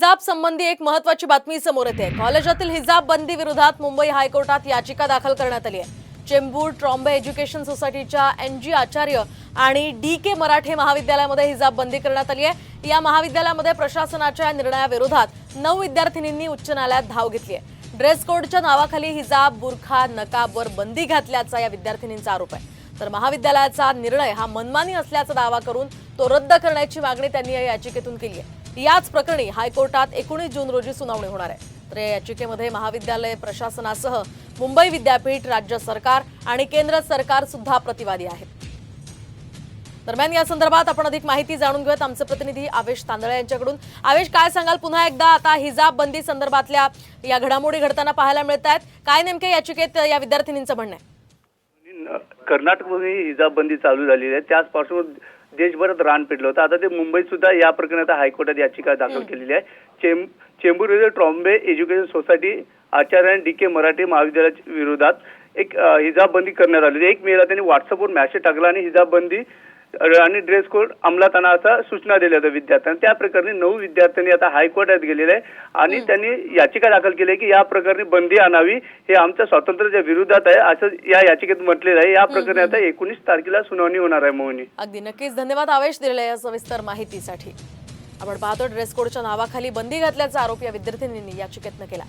हिजाब संबंधी एक महत्त्वाची बातमी समोर येते। कॉलेजातील हिजाब बंदी विरोधात मुंबई हायकोर्टात याचिका दाखल करण्यात आली आहे। चेंबूर ट्रॉम्बे एज्युकेशन सोसायटीच्या NG आचार्य आणि DK मराठे महाविद्यालयामध्ये हिजाब बंदी करण्यात आली आहे। या महाविद्यालयामध्ये प्रशासनाच्या निर्णयाविरोधात 9 विद्यार्थिनींनी उच्च न्यायालयात धाव घेतली आहे। ड्रेस कोडच्या नावाखाली हिजाब, बुरखा, नकाबवर बंदी घातल्याचा या विद्यार्थिनींचा आरोप आहे। तर महाविद्यालयाचा निर्णय हा मनमानी असल्याचा दावा करून तो रद्द करण्याची मागणी त्यांनी या याचिकेतून केली आहे। याच प्रकरणी हायकोर्टात 19 जून रोजी सुनावणी होणार आहे। तर या याचिकेमध्ये महाविद्यालय प्रशासनासह मुंबई विद्यापीठ, राज्य सरकार आणि केंद्र सरकार सुद्धा प्रतिवादी आहेत। दरम्यान या संदर्भात आपण अधिक माहिती जाणून घेऊयात आमचे प्रतिनिधी आवेश तांदळे यांच्याकडून। आवेश, काय सांगाल पुन्हा एकदा आता हिजाब बंदी संदर्भातल्या या घडामोडी घडताना पाहायला मिळतात, काय नेमके याचिकेत या विद्यार्थिनींचं म्हणणं आहे? कर्नाटकमध्ये हिजाब बंदी चालू झालेली आहे, त्याचपासून देशभरात रान पेटलं होतं। आता ते मुंबईत सुद्धा या प्रकरणात हायकोर्टात याचिका दाखल केलेली आहे। चेंबूर येथील ट्रॉम्बे एज्युकेशन सोसायटी आचार्य आणि DK मराठे महाविद्यालयाच्या विरोधात एक हिजाब बंदी करण्यात आली। 1 मेला त्यांनी व्हॉट्सअपवर मेसेज टाकला आणि हिजाब बंदी आणि ड्रेस कोड अंमलात आणा असा सूचना दिल्या होत्या विद्यार्थ्यांना। त्या प्रकरणी 9 विद्यार्थ्यांनी आता हायकोर्टात गेलेले आहे आणि त्यांनी याचिका दाखल केली आहे की या प्रकरणी बंदी आणावी, हे आमच्या स्वातंत्र्याच्या विरोधात आहे असं या याचिकेत म्हटलेलं आहे। या प्रकरणी आता 19 तारखेला सुनावणी होणार आहे। मोहिनी, अगदी नक्कीच धन्यवाद आवेश दिलेल्या या सविस्तर माहितीसाठी। आपण पाहतो ड्रेस कोडच्या नावाखाली बंदी घातल्याचा आरोप या विद्यार्थिनींनी याचिकेतनं केला।